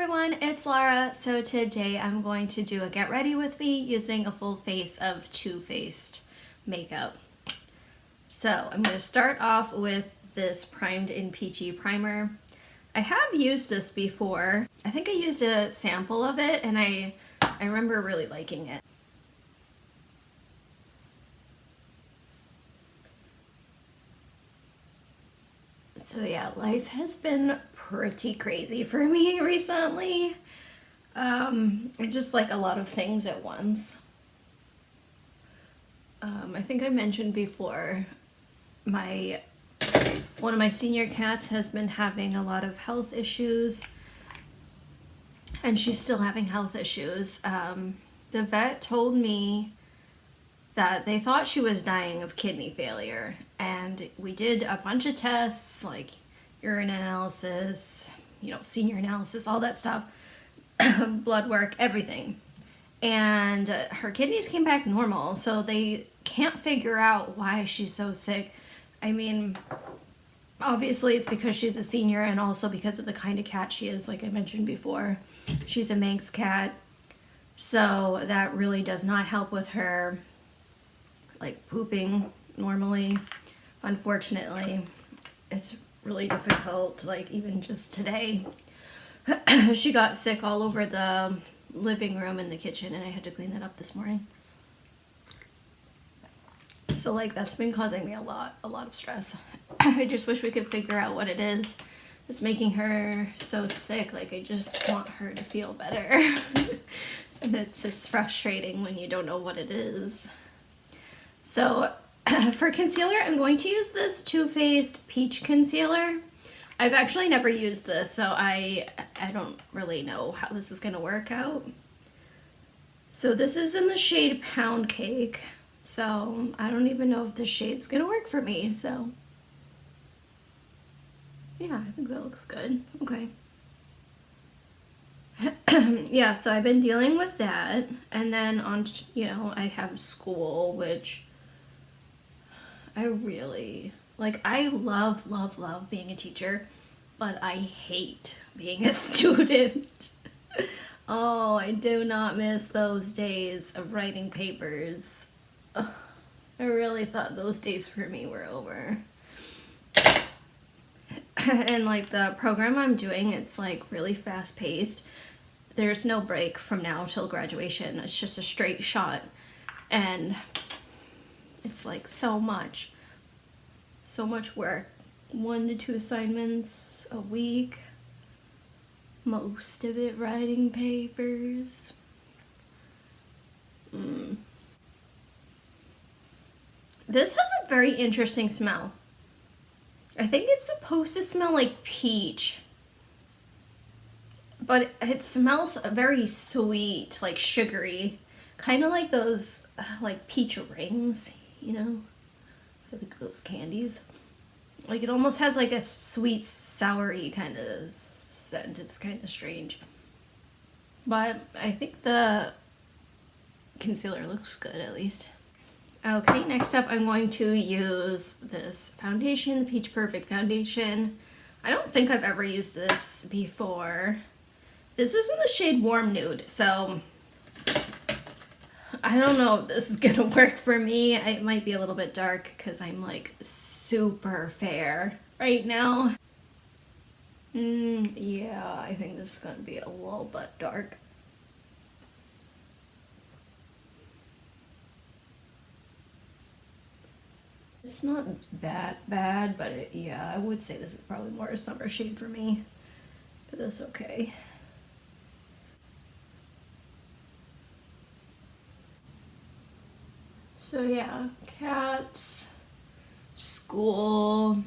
everyone, it's Laura. So today I'm going to do a get ready with me using a full face of Too Faced makeup. So I'm going to start off with this primed in Peachy Primer. I have used this before. I think I used a sample of it and I remember really liking it. So yeah, life has been pretty crazy for me recently. It's just like a lot of things at once. I think I mentioned before, one of my senior cats has been having a lot of health issues, and she's still having health issues. The vet told me that they thought she was dying of kidney failure, and we did a bunch of tests like urine analysis, senior analysis, all that stuff, blood work, everything, and her kidneys came back normal, so they can't figure out why she's so sick. I mean, obviously it's because she's a senior and also because of the kind of cat she is. Like I mentioned before, she's a Manx cat, so that really does not help with her like pooping normally. Unfortunately, it's really difficult. Like even just today, she got sick all over the living room and the kitchen, and I had to clean that up this morning. So like that's been causing me a lot of stress. I just wish we could figure out what it is. It's making her so sick. Like I just want her to feel better. And it's just frustrating when you don't know what it is. So for concealer, I'm going to use this Too Faced Peach Concealer. I've actually never used this, so I don't really know how this is going to work out. So this is in the shade Pound Cake. So I don't even know if this shade's going to work for me. So yeah, I think that looks good. Okay. Yeah, so I've been dealing with that. And then on, I have school, which I really, I love being a teacher, but I hate being a student. Oh, I do not miss those days of writing papers. Ugh, I really thought those days for me were over. And the program I'm doing, it's really fast paced. There's no break from now till graduation. It's just a straight shot. And it's so much work. 1 to 2 assignments a week. Most of it writing papers. This has a very interesting smell. I think it's supposed to smell like peach. But it smells very sweet, sugary. Kind of like those, peach rings, like those candies. It almost has a sweet, soury kind of scent. It's kind of strange. But I think the concealer looks good, at least. Okay, next up I'm going to use this foundation, the Peach Perfect Foundation. I don't think I've ever used this before. This is in the shade Warm Nude, so I don't know if this is gonna work for me. It might be a little bit dark because I'm super fair right now. Yeah, I think this is gonna be a little bit dark. It's not that bad, but yeah, I would say this is probably more a summer shade for me, but that's okay. So yeah, cats, school,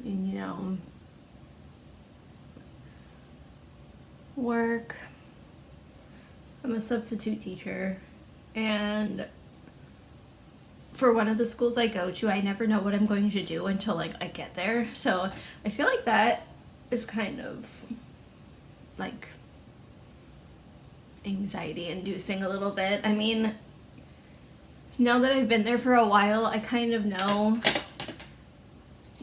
and work. I'm a substitute teacher, and for one of the schools I go to, I never know what I'm going to do until I get there. So I feel like that is kind of anxiety inducing a little bit. I mean, now that I've been there for a while, I kind of know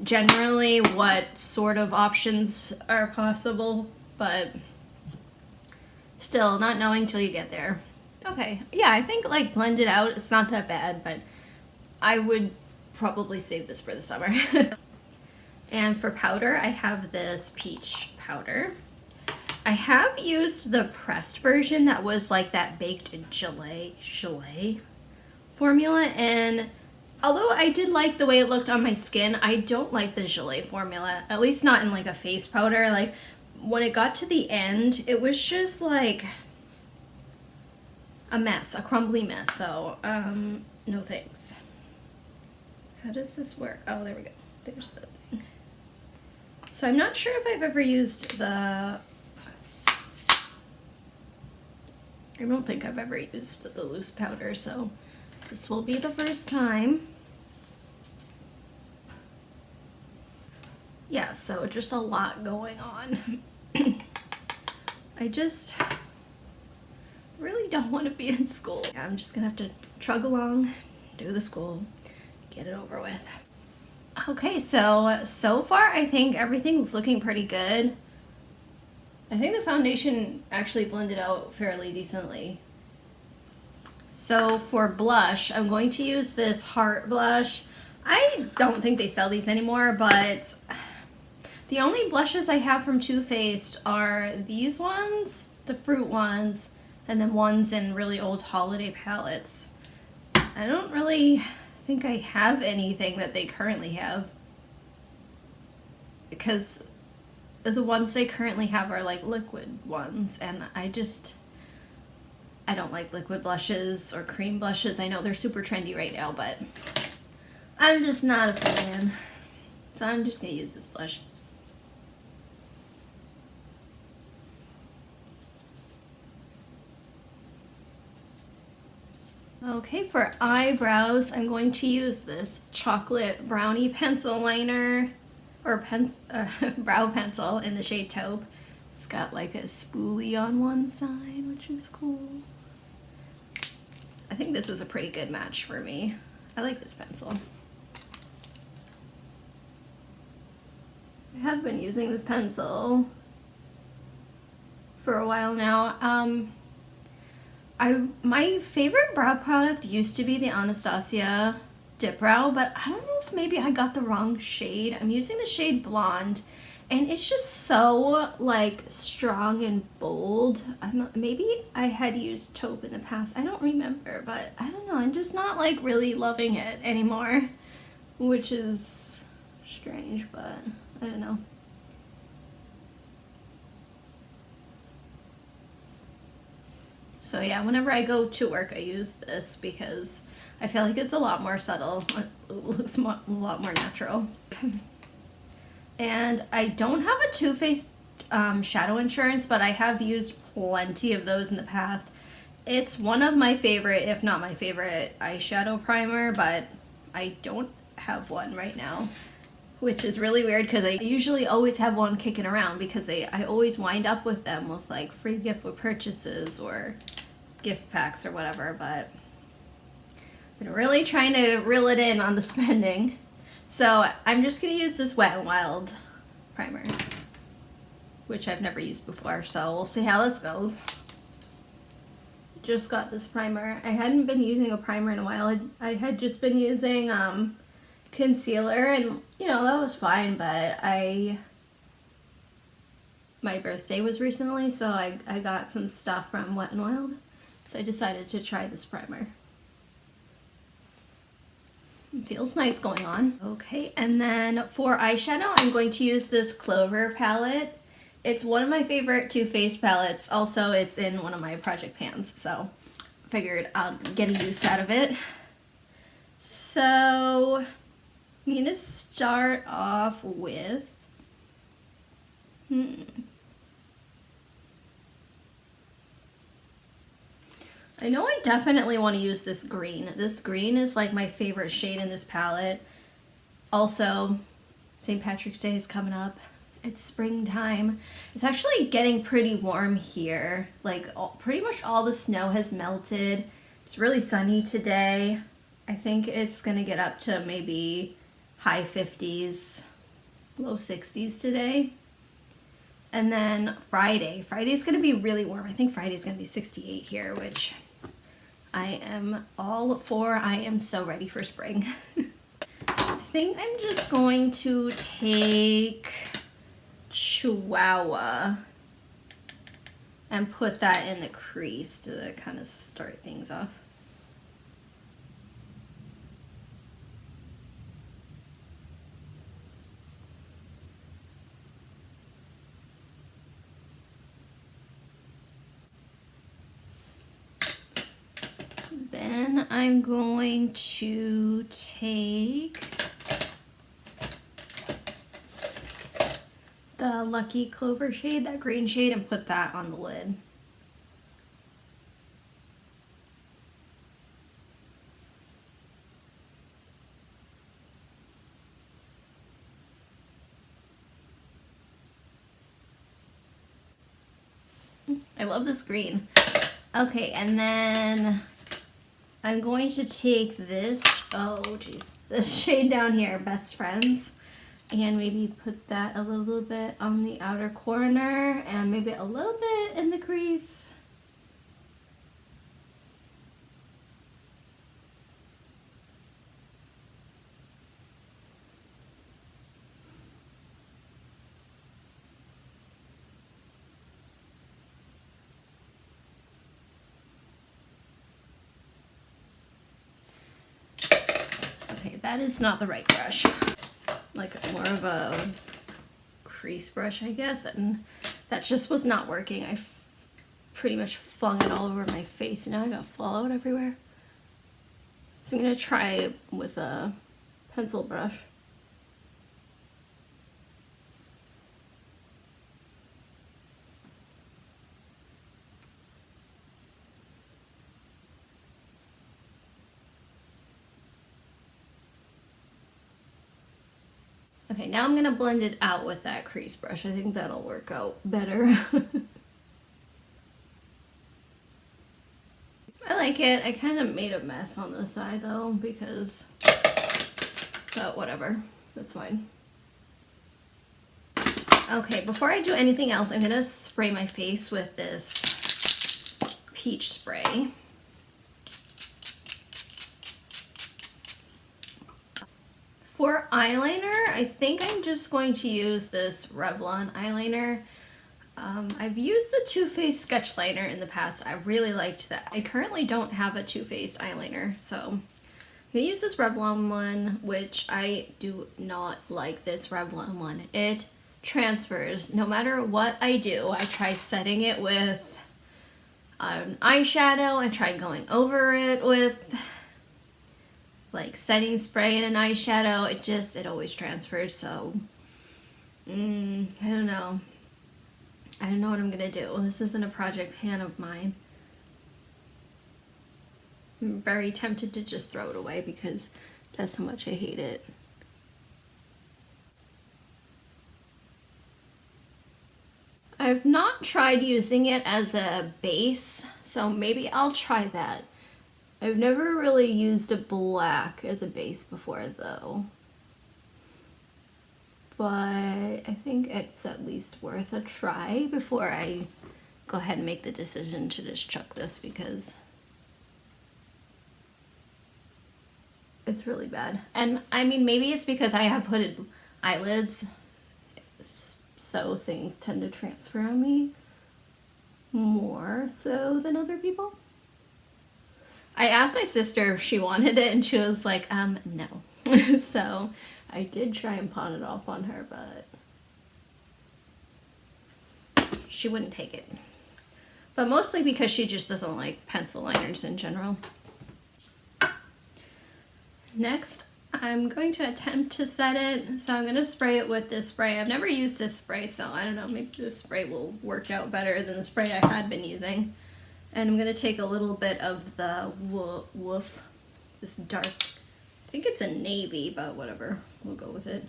generally what sort of options are possible, but still not knowing till you get there. Okay, yeah, I think like blend it out, it's not that bad, but I would probably save this for the summer. And for powder, I have this peach powder. I have used the pressed version that was like that baked gelée formula, and although I did like the way it looked on my skin, I don't like the gelée formula, at least not in like a face powder. Like when it got to the end, it was just like a mess, a crumbly mess. So no thanks. How does this work? Oh, there we go. There's the thing. So I'm not sure if I've ever used the, I don't think I've ever used the loose powder, so this will be the first time. Yeah, so just a lot going on. I just really don't want to be in school. I'm just gonna have to chug along, do the school, get it over with. Okay, so far I think everything's looking pretty good. I think the foundation actually blended out fairly decently. So for blush, I'm going to use this Heart blush. I don't think they sell these anymore, but the only blushes I have from Too Faced are these ones, the fruit ones, and then ones in really old holiday palettes. I don't really think I have anything that they currently have, because the ones they currently have are like liquid ones, and I don't like liquid blushes or cream blushes. I know they're super trendy right now, but I'm just not a fan. So I'm just gonna use this blush. Okay, for eyebrows, I'm going to use this chocolate brownie pencil liner, or brow pencil in the shade Taupe. It's got like a spoolie on one side, which is cool. I think this is a pretty good match for me. I like this pencil. I have been using this pencil for a while now. My favorite brow product used to be the Anastasia Dip Brow, but I don't know if maybe I got the wrong shade. I'm using the shade Blonde, and it's just so like strong and bold. Maybe I had used Taupe in the past. I don't remember, but I don't know. I'm just not like really loving it anymore, which is strange, but I don't know. So yeah, whenever I go to work, I use this because I feel like it's a lot more subtle. It looks a lot more natural. And I don't have a Too Faced shadow insurance, but I have used plenty of those in the past. It's one of my favorite, if not my favorite, eyeshadow primer, but I don't have one right now, which is really weird because I usually always have one kicking around because I always wind up with them with like free gift with purchases or gift packs or whatever, but I've been really trying to reel it in on the spending. So I'm just going to use this Wet n Wild primer, which I've never used before, so we'll see how this goes. Just got this primer. I hadn't been using a primer in a while. I had just been using concealer, and you know, that was fine, but my birthday was recently, so I got some stuff from Wet n Wild, so I decided to try this primer. It feels nice going on. Okay, and then for eyeshadow, I'm going to use this Clover palette. It's one of my favorite Too Faced palettes. Also, it's in one of my project pans, so I figured I'll get a use out of it. So I'm going to start off with, I know I definitely want to use this green. This green is like my favorite shade in this palette. Also, St. Patrick's Day is coming up. It's springtime. It's actually getting pretty warm here. Like pretty much all the snow has melted. It's really sunny today. I think it's gonna get up to maybe high 50s, low 60s today. And then Friday's gonna be really warm. I think Friday's gonna be 68 here, which I am all for. I am so ready for spring. I think I'm just going to take Chihuahua and put that in the crease to kind of start things off. Then I'm going to take the Lucky Clover shade, that green shade, and put that on the lid. I love this green. Okay, and then I'm going to take this, this shade down here, Best Friends, and maybe put that a little bit on the outer corner and maybe a little bit in the crease. Okay, that is not the right brush. Like more of a crease brush, I guess, and that just was not working. I pretty much flung it all over my face, and now I got fallout everywhere. So I'm gonna try it with a pencil brush. Okay, now I'm gonna blend it out with that crease brush. I think that'll work out better. I like it. I kind of made a mess on this side though because, but whatever, that's fine. Okay, before I do anything else, I'm gonna spray my face with this peach spray. For eyeliner, I think I'm just going to use this Revlon eyeliner. I've used the Too Faced Sketch Liner in the past. I really liked that. I currently don't have a Too Faced eyeliner, so I'm gonna use this Revlon one, which I do not like this Revlon one. It transfers no matter what I do. I try setting it with an eyeshadow. I tried going over it with like setting spray and an eyeshadow. It always transfers, so I don't know. I don't know what I'm gonna do. This isn't a project pan of mine. I'm very tempted to just throw it away because that's how much I hate it. I've not tried using it as a base, so maybe I'll try that. I've never really used a black as a base before though, but I think it's at least worth a try before I go ahead and make the decision to just chuck this because it's really bad. And I mean, maybe it's because I have hooded eyelids, so things tend to transfer on me more so than other people. I asked my sister if she wanted it and she was like, no. So I did try and pawn it off on her, but she wouldn't take it. But mostly because she just doesn't like pencil liners in general. Next, I'm going to attempt to set it. So I'm going to spray it with this spray. I've never used this spray, so I don't know, maybe this spray will work out better than the spray I had been using. And I'm going to take a little bit of the Woof, this dark, I think it's a navy, but whatever, we'll go with it.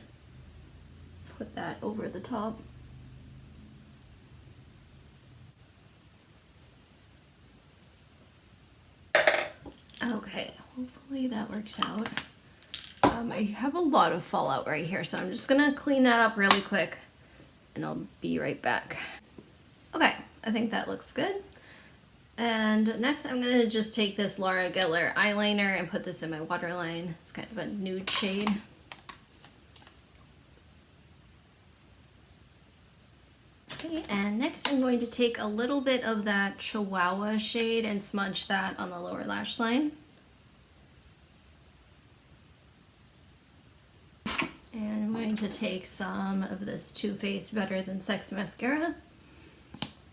Put that over the top. Okay, hopefully that works out. I have a lot of fallout right here, so I'm just gonna clean that up really quick and I'll be right back. Okay, I think that looks good. And next I'm gonna just take this Laura Geller eyeliner and put this in my waterline. It's kind of a nude shade. Okay, and next I'm going to take a little bit of that Chihuahua shade and smudge that on the lower lash line. And I'm going to take some of this Too Faced Better Than Sex mascara.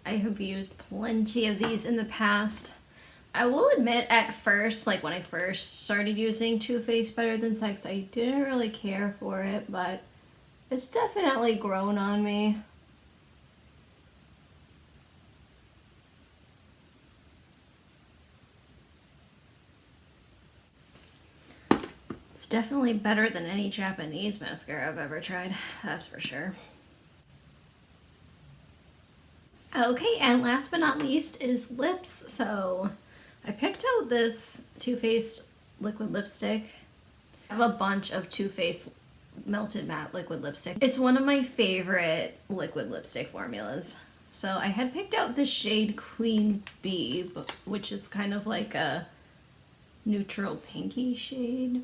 I have used plenty of these in the past. I will admit at first, like when I first started using Too Faced Better Than Sex, I didn't really care for it, but it's definitely grown on me. It's definitely better than any Japanese mascara I've ever tried, that's for sure. Okay, and last but not least is lips. So I picked out this Too Faced liquid lipstick. I have a bunch of Too Faced Melted Matte liquid lipstick. It's one of my favorite liquid lipstick formulas. So I had picked out the shade Queen Bee, which is kind of like a neutral pinky shade.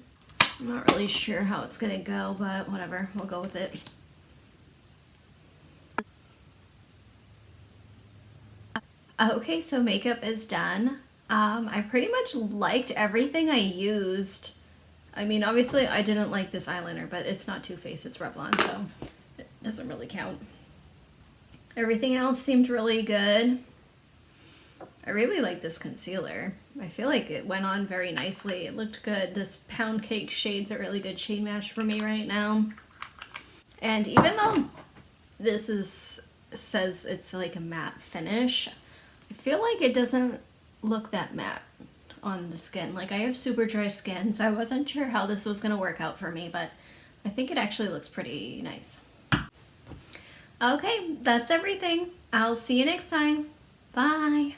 I'm not really sure how it's gonna go, but whatever, we'll go with it. Okay, so makeup is done. I pretty much liked everything I used. I mean, obviously I didn't like this eyeliner, but it's not Too Faced, it's Revlon, so it doesn't really count. Everything else seemed really good. I really like this concealer. I feel like it went on very nicely. It looked good. This Pound Cake shade's a really good shade match for me right now. And even though this says it's like a matte finish, I feel like it doesn't look that matte on the skin. Like I have super dry skin, so I wasn't sure how this was gonna work out for me, but I think it actually looks pretty nice. Okay, that's everything. I'll see you next time. Bye.